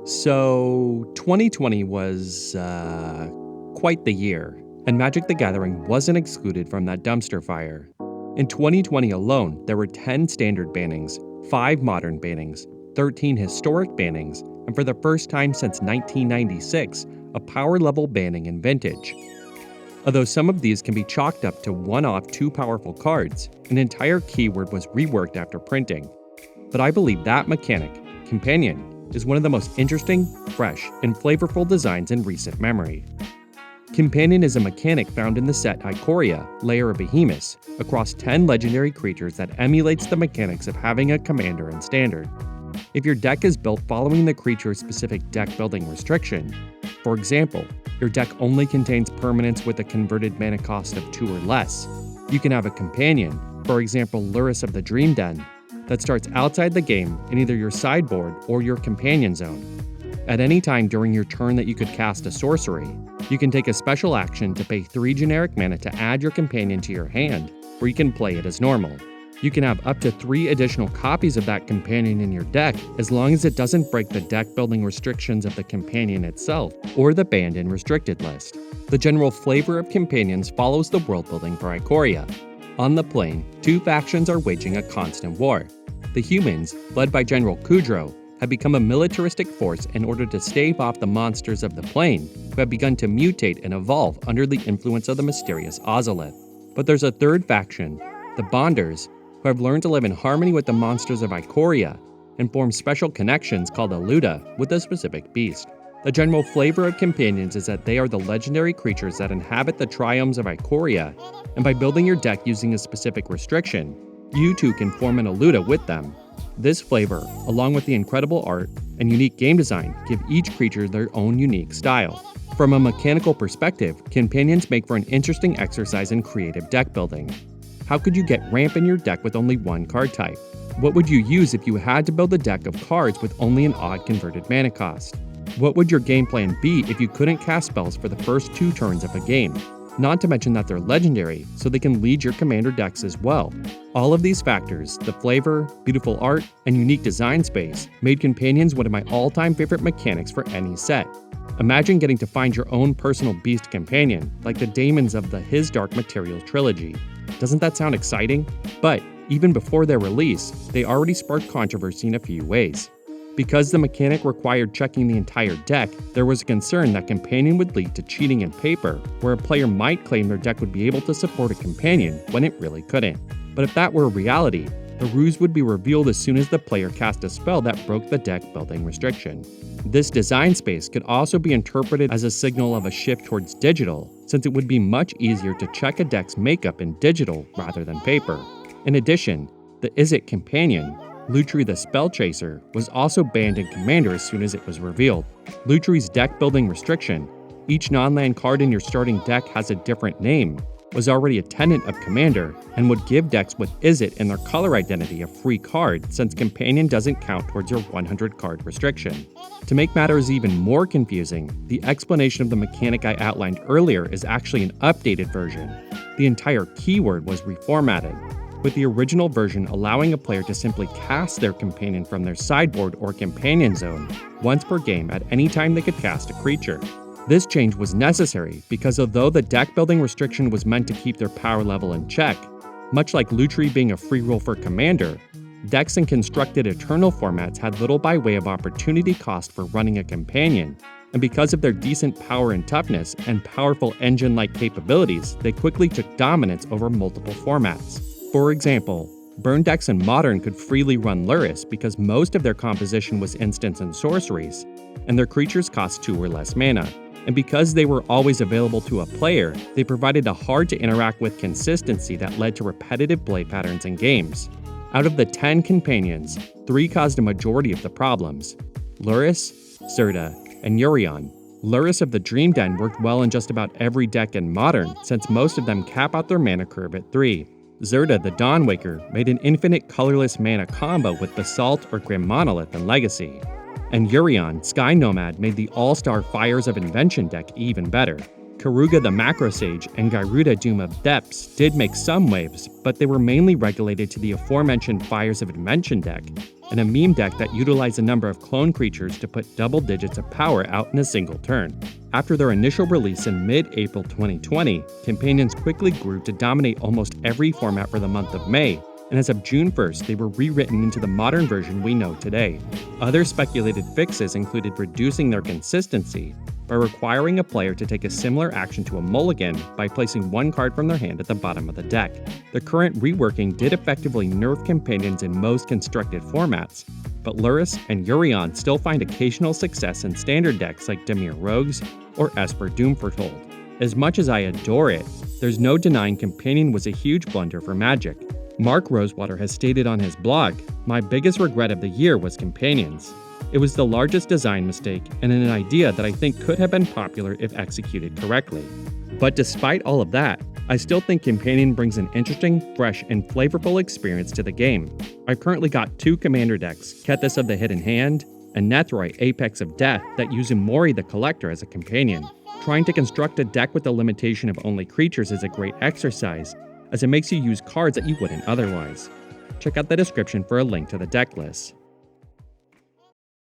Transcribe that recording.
So, 2020 was quite the year, and Magic the Gathering wasn't excluded from that dumpster fire. In 2020 alone, there were 10 standard bannings, 5 modern bannings, 13 historic bannings, and for the first time since 1996, a power level banning in Vintage. Although some of these can be chalked up to one-off too powerful cards, an entire keyword was reworked after printing. But I believe that mechanic, Companion, is one of the most interesting, fresh, and flavorful designs in recent memory. Companion is a mechanic found in the set Ikoria, Lair of Behemoths, across 10 legendary creatures that emulates the mechanics of having a commander in Standard. If your deck is built following the creature's specific deck building restriction, for example, your deck only contains permanents with a converted mana cost of 2 or less, you can have a companion, for example Lurrus of the Dream Den, that starts outside the game in either your sideboard or your companion zone. At any time during your turn that you could cast a sorcery, you can take a special action to pay 3 generic mana to add your companion to your hand, where you can play it as normal. You can have up to 3 additional copies of that companion in your deck as long as it doesn't break the deck building restrictions of the companion itself or the banned and restricted list. The general flavor of companions follows the world building for Ikoria. On the plane, 2 factions are waging a constant war. The humans, led by General Kudro, have become a militaristic force in order to stave off the monsters of the plane, who have begun to mutate and evolve under the influence of the mysterious Ozolith. But there's a third faction, the Bonders, who have learned to live in harmony with the monsters of Ikoria and form special connections called Aluda with a specific beast. The general flavor of companions is that they are the legendary creatures that inhabit the triomes of Ikoria, and by building your deck using a specific restriction, you too can form an Aluda with them. This flavor, along with the incredible art and unique game design, give each creature their own unique style. From a mechanical perspective, companions make for an interesting exercise in creative deck building. How could you get ramp in your deck with only one card type? What would you use if you had to build a deck of cards with only an odd converted mana cost? What would your game plan be if you couldn't cast spells for the first 2 turns of a game? Not to mention that they're legendary, so they can lead your commander decks as well. All of these factors, the flavor, beautiful art, and unique design space, made companions one of my all-time favorite mechanics for any set. Imagine getting to find your own personal beast companion, like the daemons of the His Dark Materials trilogy. Doesn't that sound exciting? But, even before their release, they already sparked controversy in a few ways. Because the mechanic required checking the entire deck, there was a concern that Companion would lead to cheating in paper, where a player might claim their deck would be able to support a companion when it really couldn't. But if that were reality, the ruse would be revealed as soon as the player cast a spell that broke the deck building restriction. This design space could also be interpreted as a signal of a shift towards digital, since it would be much easier to check a deck's makeup in digital rather than paper. In addition, the Is It Companion, Lutri the Spell Chaser, was also banned in Commander as soon as it was revealed. Lutri's deck building restriction, each non-land card in your starting deck has a different name, was already a tenet of Commander and would give decks with Is It in their color identity a free card since Companion doesn't count towards your 100 card restriction. To make matters even more confusing, the explanation of the mechanic I outlined earlier is actually an updated version. The entire keyword was reformatted, with the original version allowing a player to simply cast their companion from their sideboard or companion zone once per game at any time they could cast a creature. This change was necessary because although the deck building restriction was meant to keep their power level in check, much like Lutri being a free roll for Commander, decks in constructed Eternal formats had little by way of opportunity cost for running a companion, and because of their decent power and toughness and powerful engine-like capabilities, they quickly took dominance over multiple formats. For example, burn decks in Modern could freely run Lurrus because most of their composition was instants and sorceries, and their creatures cost 2 or less mana. And because they were always available to a player, they provided a hard-to-interact with consistency that led to repetitive play patterns in games. Out of the 10 companions, 3 caused a majority of the problems: Lurrus, Zirda, and Urion. Lurrus of the Dream Den worked well in just about every deck in Modern, since most of them cap out their mana curve at 3. Zirda the Dawnwaker made an infinite colorless mana combo with Basalt or Grim Monolith in Legacy. And Urion, Sky Nomad, made the all-star Fires of Invention deck even better. Karuga the Macro Sage and Garuda Doom of Depths did make some waves, but they were mainly regulated to the aforementioned Fires of Invention deck, and a meme deck that utilized a number of clone creatures to put double digits of power out in a single turn. After their initial release in mid-April 2020, companions quickly grew to dominate almost every format for the month of May, and as of June 1st, they were rewritten into the modern version we know today. Other speculated fixes included reducing their consistency by requiring a player to take a similar action to a mulligan by placing one card from their hand at the bottom of the deck. The current reworking did effectively nerf companions in most constructed formats, but Lurrus and Urion still find occasional success in standard decks like Dimir Rogues or Esper Doomfortold. As much as I adore it, there's no denying Companion was a huge blunder for Magic. Mark Rosewater has stated on his blog, "My biggest regret of the year was Companions. It was the largest design mistake and an idea that I think could have been popular if executed correctly. But despite all of that, I still think Companion brings an interesting, fresh, and flavorful experience to the game. I've currently got 2 commander decks, Kethis of the Hidden Hand and Nethroi Apex of Death, that use Umori the Collector as a companion. Trying to construct a deck with the limitation of only creatures is a great exercise, as it makes you use cards that you wouldn't otherwise. Check out the description for a link to the deck list.